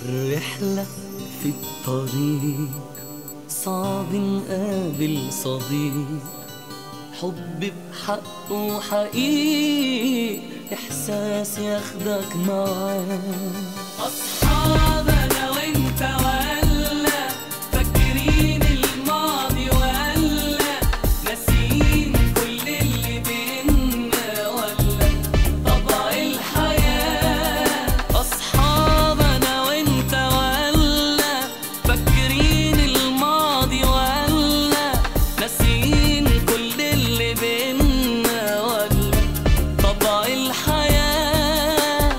الرحلة في الطريق صعب نقابل صديق، حب بحقه حقيقي، إحساس ياخدك معاه. أصحاب أنا وإنت ولا فاكرين الماضي ولا ناسيين كل اللي بينا ولا طبع الحياة. أصحاب أنا وإنت ولا فاكرين الماضي ولا ناسيين كل اللي بينا ولا طبع الحياة.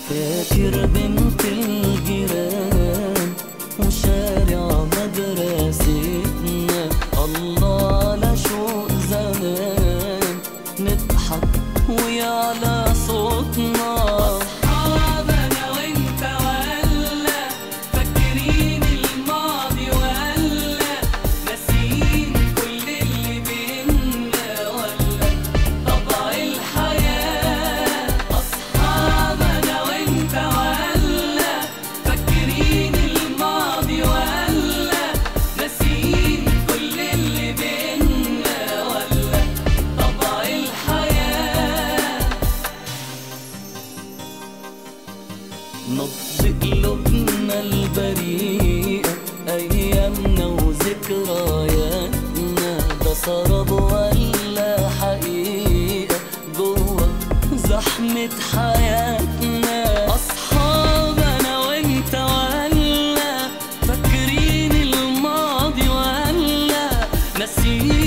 فاكر بنت الجيران وشارع مدرستنا، الله على شوق زمان نضحك ويعلى صوتنا. أصحاب أنا وإنت ولا فاكرين الماضي ولا ناسيين كل اللي بينا ولا طبع الحياة. أصحاب أنا وإنت ولا فاكرين الماضي ولا ناسيين كل اللي بينا ولا طبع الحياة. نبض قلوبنا البريئة أيامنا وذكرياتنا، ده سراب ولا حقيقة جوا زحمة حياتنا. أصحاب أنا وإنت ولا فاكرين الماضي ولا ناسيين